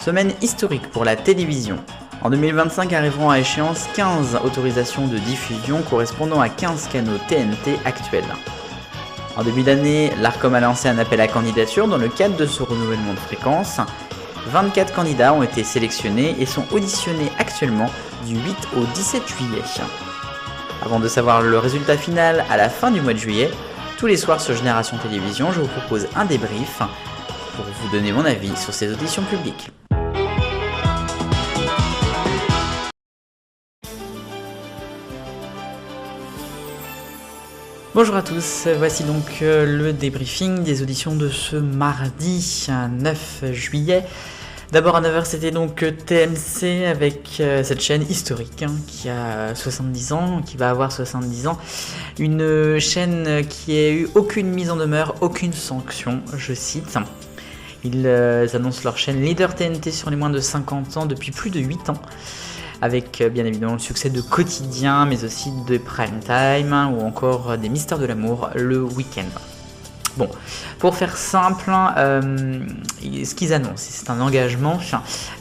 Semaine historique pour la télévision. En 2025 arriveront à échéance 15 autorisations de diffusion correspondant à 15 canaux TNT actuels. En début d'année, l'Arcom a lancé un appel à candidature dans le cadre de ce renouvellement de fréquence. 24 candidats ont été sélectionnés et sont auditionnés actuellement du 8 au 17 juillet. Avant de savoir le résultat final à la fin du mois de juillet, tous les soirs sur Génération Télévision, je vous propose un débrief pour vous donner mon avis sur ces auditions publiques. Bonjour à tous, voici donc le débriefing des auditions de ce mardi 9 juillet. D'abord à 9h c'était donc TMC avec cette chaîne historique qui a 70 ans, qui va avoir 70 ans. Une chaîne qui a eu aucune mise en demeure, aucune sanction, je cite. Ils annoncent leur chaîne leader TNT sur les moins de 50 ans depuis plus de 8 ans. Avec bien évidemment le succès de Quotidien, mais aussi de Prime Time ou encore des Mystères de l'amour le week-end. Bon, pour faire simple, ce qu'ils annoncent, c'est un engagement,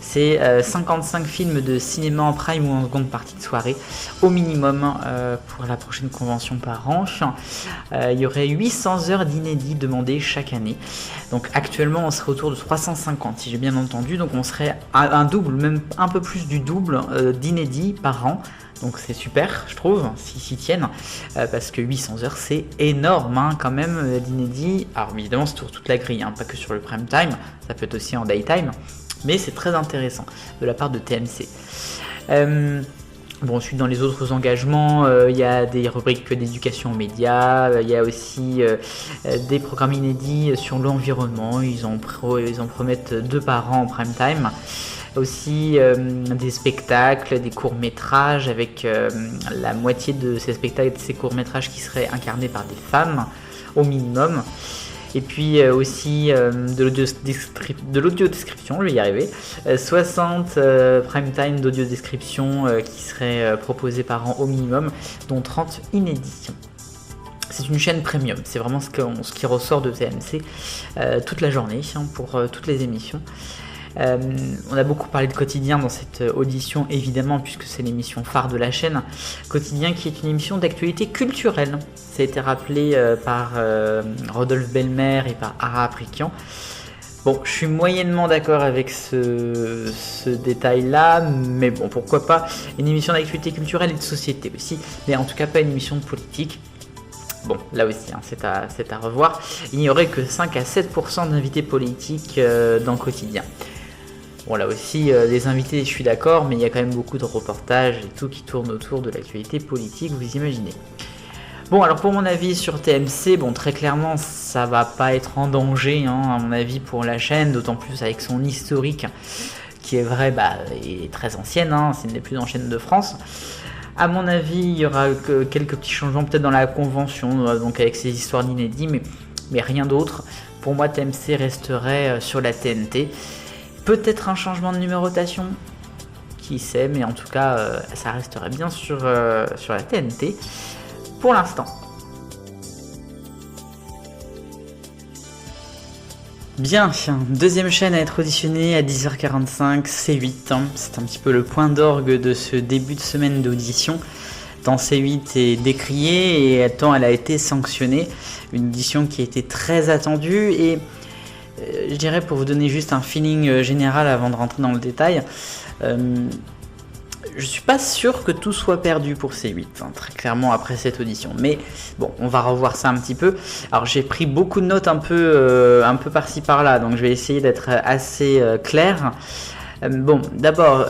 c'est 55 films de cinéma en prime ou en seconde partie de soirée, au minimum pour la prochaine convention par an. Il y aurait 800 heures d'inédits demandés chaque année. Donc actuellement, on serait autour de 350, si j'ai bien entendu. Donc on serait à un double, même un peu plus du double d'inédits par an. Donc c'est super, je trouve, s'ils tiennent, parce que 800 heures, c'est énorme quand même d'inédits. Alors évidemment, c'est sur toute la grille, pas que sur le prime time, ça peut être aussi en daytime, mais c'est très intéressant de la part de TMC. Bon, ensuite, dans les autres engagements, il y a des rubriques d'éducation aux médias, il y a aussi des programmes inédits sur l'environnement, ils en promettent 2 par an en prime time. Aussi des spectacles, des courts-métrages avec la moitié de ces spectacles et de ces courts-métrages qui seraient incarnés par des femmes au minimum. Et puis aussi de l'audio-description, je vais y arriver. 60 prime time d'audio-description qui seraient proposés par an au minimum, dont 30 inédits. C'est une chaîne premium, c'est vraiment ce qui ressort de TMC toute la journée pour toutes les émissions. On a beaucoup parlé de Quotidien dans cette audition évidemment puisque c'est l'émission phare de la chaîne. Quotidien qui est une émission d'actualité culturelle. Ça a été rappelé par Rodolphe Belmer et par Ara Aprikian. Bon, je suis moyennement d'accord avec ce détail-là, mais bon, pourquoi pas. Une émission d'actualité culturelle et de société aussi, mais en tout cas pas une émission de politique. Bon, là aussi, c'est à revoir. Il n'y aurait que 5 à 7% d'invités politiques dans Quotidien. Bon, là aussi, les invités, je suis d'accord, mais il y a quand même beaucoup de reportages et tout qui tournent autour de l'actualité politique, vous imaginez. Bon, alors pour mon avis sur TMC, bon, très clairement, ça va pas être en danger, à mon avis, pour la chaîne, d'autant plus avec son historique, qui est vrai, est très ancienne, c'est une des plus anciennes de France. À mon avis, il y aura quelques petits changements peut-être dans la convention, donc avec ces histoires d'inédits, mais rien d'autre. Pour moi, TMC resterait sur la TNT. Peut-être un changement de numérotation, qui sait, mais en tout cas, ça resterait bien sur la TNT pour l'instant. Bien, deuxième chaîne à être auditionnée à 10h45, C8. C'est un petit peu le point d'orgue de ce début de semaine d'audition. Tant C8 est décriée et tant elle a été sanctionnée. Une audition qui a été très attendue et je dirais pour vous donner juste un feeling général avant de rentrer dans le détail, je suis pas sûr que tout soit perdu pour C8, très clairement après cette audition. Mais bon, on va revoir ça un petit peu. Alors j'ai pris beaucoup de notes un peu par-ci par-là, donc je vais essayer d'être assez clair. Bon, d'abord,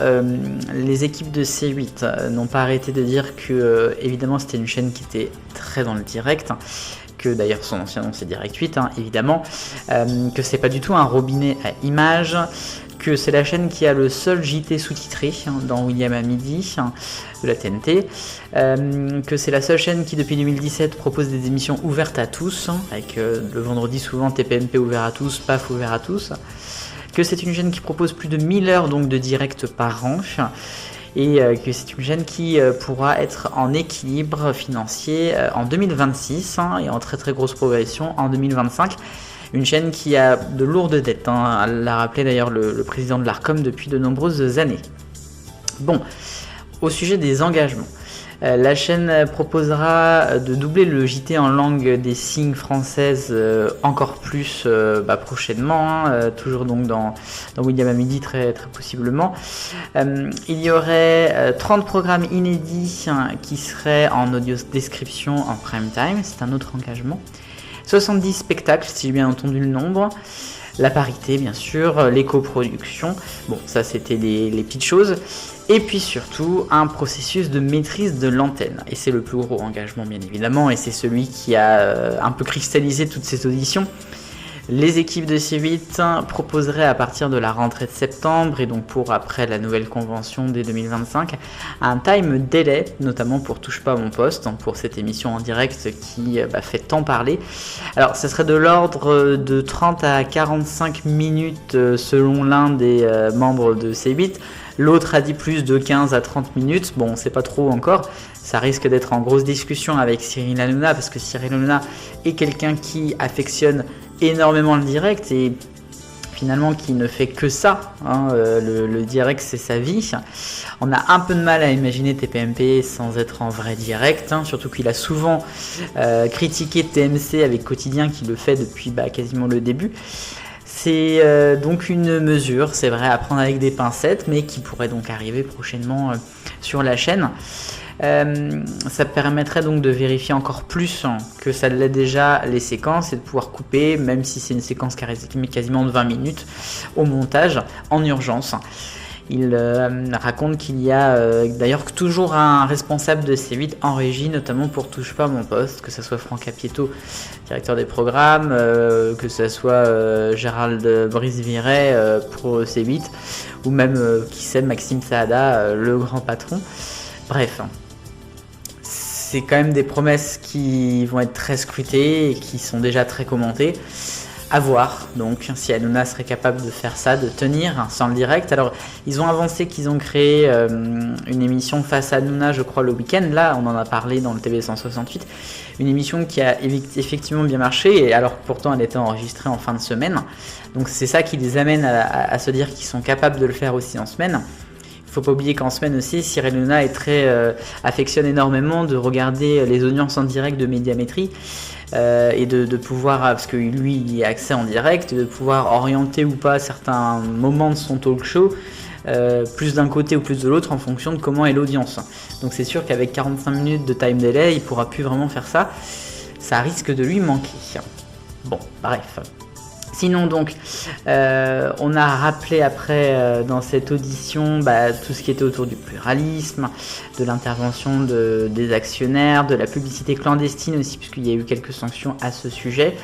les équipes de C8 n'ont pas arrêté de dire que évidemment c'était une chaîne qui était très dans le direct. Que d'ailleurs son ancien nom c'est Direct 8 évidemment, que c'est pas du tout un robinet à images, que c'est la chaîne qui a le seul JT sous-titré dans William à midi de la TNT, que c'est la seule chaîne qui depuis 2017 propose des émissions ouvertes à tous, avec le vendredi souvent TPMP ouvert à tous, PAF ouvert à tous, que c'est une chaîne qui propose plus de 1000 heures donc de direct par an, et que c'est une chaîne qui pourra être en équilibre financier en 2026 et en très très grosse progression en 2025. Une chaîne qui a de lourdes dettes, hein, l'a rappelé d'ailleurs le président de l'Arcom depuis de nombreuses années. Bon, au sujet des engagements. La chaîne proposera de doubler le JT en langue des signes française encore plus prochainement, hein, toujours donc dans William à midi très possiblement. Il y aurait 30 programmes inédits qui seraient en audio description en prime time, c'est un autre engagement. 70 spectacles, si j'ai bien entendu le nombre. La parité, bien sûr, les coproductions. Bon, ça c'était les petites choses. Et puis surtout, un processus de maîtrise de l'antenne. Et c'est le plus gros engagement, bien évidemment, et c'est celui qui a un peu cristallisé toutes ces auditions. Les équipes de C8 proposeraient à partir de la rentrée de septembre, et donc pour après la nouvelle convention dès 2025, un time delay, notamment pour Touche pas à mon poste, pour cette émission en direct qui fait tant parler. Alors ça serait de l'ordre de 30 à 45 minutes selon l'un des membres de C8. L'autre a dit plus de 15 à 30 minutes, bon on sait pas trop encore, ça risque d'être en grosse discussion avec Cyril Hanouna, parce que Cyril Hanouna est quelqu'un qui affectionne énormément le direct et finalement qui ne fait que ça, hein, le direct c'est sa vie. On a un peu de mal à imaginer TPMP sans être en vrai direct, hein, surtout qu'il a souvent critiqué TMC avec Quotidien qui le fait depuis quasiment le début. C'est donc une mesure, c'est vrai, à prendre avec des pincettes, mais qui pourrait donc arriver prochainement sur la chaîne. Ça permettrait donc de vérifier encore plus que ça l'est déjà les séquences et de pouvoir couper, même si c'est une séquence quasiment de 20 minutes, au montage en urgence. Il raconte qu'il y a d'ailleurs toujours un responsable de C8 en régie, notamment pour Touche pas à mon poste, que ce soit Franck Apieto, directeur des programmes, que ce soit Gérald Brice-Viret pour C8, ou même, qui sait, Maxime Saada, le grand patron. Bref, c'est quand même des promesses qui vont être très scrutées et qui sont déjà très commentées. À voir, donc, si Hanouna serait capable de faire ça, de tenir sans le direct. Alors, ils ont avancé qu'ils ont créé une émission face à Hanouna, je crois, le week-end. Là, on en a parlé dans le TV 168. Une émission qui a effectivement bien marché, et alors pourtant elle était enregistrée en fin de semaine. Donc c'est ça qui les amène à se dire qu'ils sont capables de le faire aussi en semaine. Il ne faut pas oublier qu'en semaine aussi, Cyril Hanouna affectionne énormément de regarder les audiences en direct de Médiamétrie. Et de pouvoir, parce que lui il y a accès en direct, de pouvoir orienter ou pas certains moments de son talk show, plus d'un côté ou plus de l'autre en fonction de comment est l'audience. Donc c'est sûr qu'avec 45 minutes de time delay, il pourra plus vraiment faire ça. Ça risque de lui manquer. Bon, bref. Sinon donc, on a rappelé après dans cette audition tout ce qui était autour du pluralisme, de l'intervention des actionnaires, de la publicité clandestine aussi, puisqu'il y a eu quelques sanctions à ce sujet.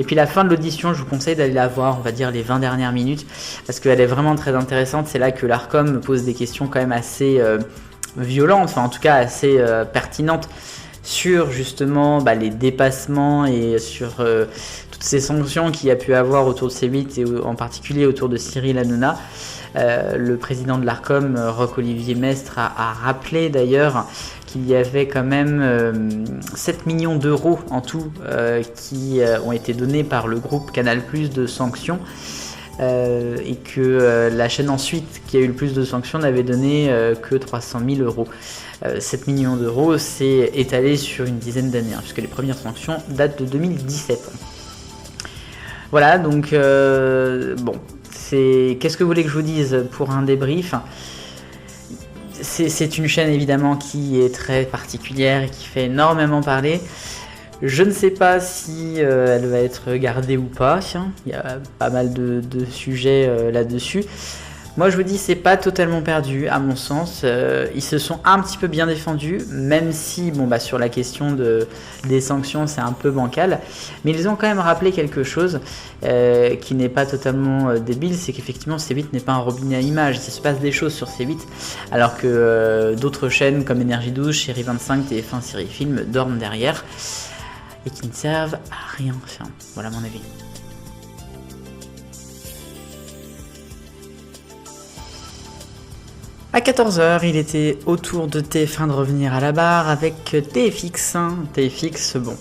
Et puis la fin de l'audition, je vous conseille d'aller la voir, on va dire les 20 dernières minutes, parce qu'elle est vraiment très intéressante. C'est là que l'Arcom pose des questions quand même assez violentes, enfin en tout cas assez pertinentes, sur justement les dépassements et sur toutes ces sanctions qu'il y a pu avoir autour de C8 et en particulier autour de Cyril Hanouna. Le président de l'Arcom, Roch-Olivier Mestre, a rappelé d'ailleurs qu'il y avait quand même 7 millions d'euros en tout qui ont été donnés par le groupe Canal+ de sanctions. Et que la chaîne ensuite qui a eu le plus de sanctions n'avait donné que 300 000 euros. 7 millions d'euros, c'est étalé sur une dizaine d'années, puisque les premières sanctions datent de 2017. Voilà, donc bon, qu'est-ce que vous voulez que je vous dise pour un débrief ? C'est une chaîne évidemment qui est très particulière et qui fait énormément parler. Je ne sais pas si elle va être gardée ou pas. Il y a pas mal de sujets là-dessus. Moi je vous dis, c'est pas totalement perdu à mon sens. Ils se sont un petit peu bien défendus, même si sur la question des sanctions c'est un peu bancal. Mais ils ont quand même rappelé quelque chose qui n'est pas totalement débile, c'est qu'effectivement C8 n'est pas un robinet à images. Il se passe des choses sur C8, alors que d'autres chaînes comme Énergie 12, Chérie 25, TF1, Série Film dorment derrière et qui ne servent à rien. Voilà mon avis. À 14h, il était au tour de TF1 de revenir à la barre avec TFX. TFX, bon,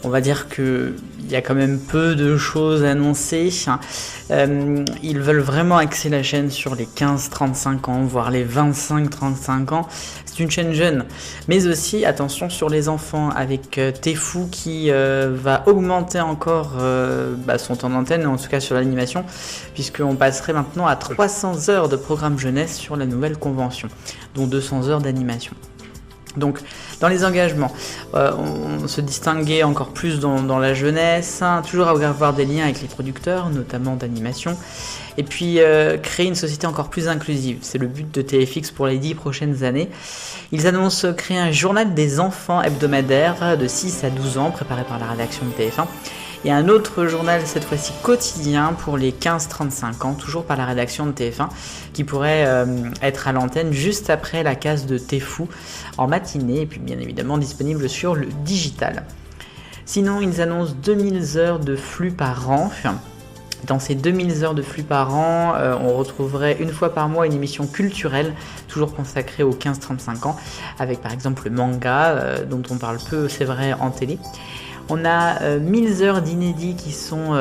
on va dire qu'il y a quand même peu de choses annoncées. Ils veulent vraiment axer la chaîne sur les 15-35 ans, voire les 25-35 ans. C'est une chaîne jeune, mais aussi attention sur les enfants avec Tfue qui va augmenter encore son temps d'antenne, en tout cas sur l'animation, puisqu'on passerait maintenant à 300 heures de programme jeunesse sur la nouvelle convention, dont 200 heures d'animation. Donc dans les engagements, on se distinguait encore plus dans la jeunesse, toujours avoir des liens avec les producteurs, notamment d'animation, et puis créer une société encore plus inclusive. C'est le but de TFX pour les 10 prochaines années. Ils annoncent créer un journal des enfants hebdomadaire de 6 à 12 ans, préparé par la rédaction de TF1. Et un autre journal, cette fois-ci quotidien, pour les 15-35 ans, toujours par la rédaction de TF1, qui pourrait être à l'antenne juste après la case de Tfue en matinée, et puis bien évidemment disponible sur le digital. Sinon, ils annoncent 2000 heures de flux par an. Dans ces 2000 heures de flux par an, on retrouverait une fois par mois une émission culturelle, toujours consacrée aux 15-35 ans, avec par exemple le manga, dont on parle peu, c'est vrai, en télé. On a 1000 heures d'inédits qui sont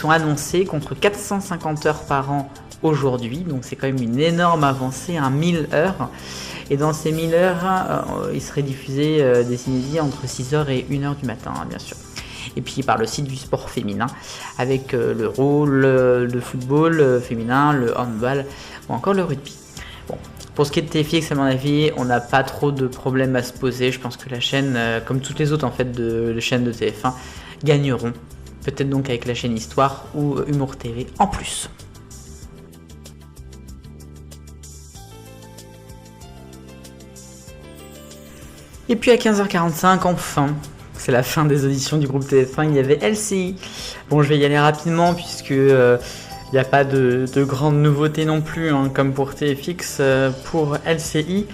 annoncées contre 450 heures par an aujourd'hui, donc c'est quand même une énorme avancée, 1000 heures. Et dans ces 1000 heures, il serait diffusé des inédits entre 6h et 1h du matin, bien sûr. Et puis par le site du sport féminin, avec le roll, le football féminin, le handball ou encore le rugby. Bon. Pour ce qui est de TFX, à mon avis, on n'a pas trop de problèmes à se poser. Je pense que la chaîne, comme toutes les autres en fait de chaînes de TF1, gagneront. Peut-être donc avec la chaîne Histoire ou Humour TV en plus. Et puis à 15h45, enfin, c'est la fin des auditions du groupe TF1, il y avait LCI. Bon, je vais y aller rapidement puisque il n'y a pas de grandes nouveautés non plus, comme pour TFX. Pour LCI,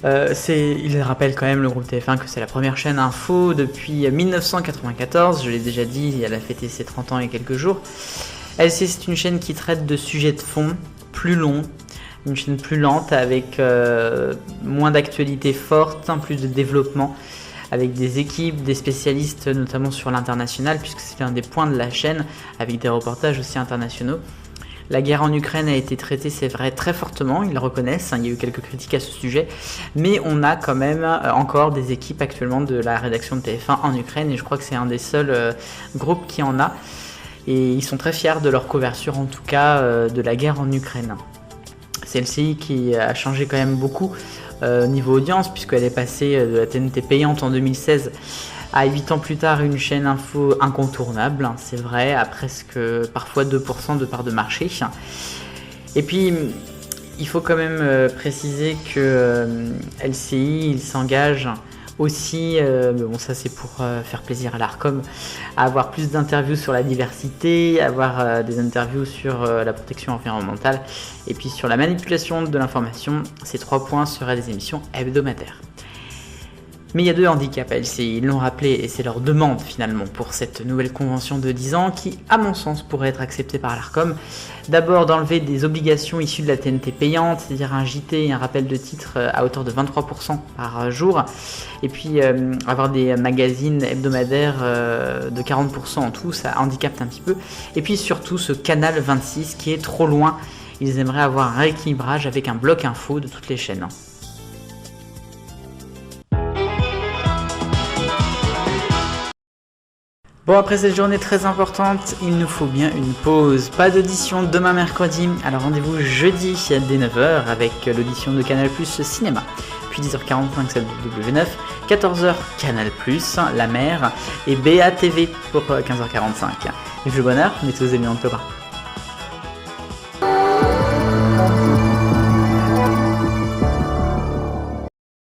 il rappelle quand même le groupe TF1 que c'est la première chaîne info depuis 1994, je l'ai déjà dit, elle a fêté ses 30 ans il y a quelques jours. LCI, c'est une chaîne qui traite de sujets de fond plus longs, une chaîne plus lente avec moins d'actualité forte, plus de développement, avec des équipes, des spécialistes notamment sur l'international, puisque c'est un des points de la chaîne, avec des reportages aussi internationaux. La guerre en Ukraine a été traitée, c'est vrai, très fortement, ils le reconnaissent, il y a eu quelques critiques à ce sujet, mais on a quand même encore des équipes actuellement de la rédaction de TF1 en Ukraine, et je crois que c'est un des seuls groupes qui en a, et ils sont très fiers de leur couverture, en tout cas, de la guerre en Ukraine. C'est LCI qui a changé quand même beaucoup niveau audience, puisqu'elle est passée de la TNT payante en 2016 à 8 ans plus tard une chaîne info incontournable, c'est vrai, à presque parfois 2% de part de marché. Et puis il faut quand même préciser que LCI il s'engage aussi, bon ça c'est pour faire plaisir à l'Arcom, à avoir plus d'interviews sur la diversité, avoir des interviews sur la protection environnementale et puis sur la manipulation de l'information. Ces 3 points seraient des émissions hebdomadaires. Mais il y a 2 handicaps à LCI, ils l'ont rappelé, et c'est leur demande finalement pour cette nouvelle convention de 10 ans qui, à mon sens, pourrait être acceptée par l'Arcom. D'abord d'enlever des obligations issues de la TNT payante, c'est-à-dire un JT et un rappel de titre à hauteur de 23% par jour, et puis avoir des magazines hebdomadaires de 40% en tout, ça handicape un petit peu. Et puis surtout ce canal 26 qui est trop loin, ils aimeraient avoir un rééquilibrage avec un bloc info de toutes les chaînes. Bon, après cette journée très importante, il nous faut bien une pause. Pas d'audition demain mercredi, alors rendez-vous jeudi dès 9h avec l'audition de Canal+ Cinéma. Puis 10h45 celle de W9, 14h Canal+, La Mer et BATV pour 15h45. Vive le bonheur, mettez vos amis en Torah.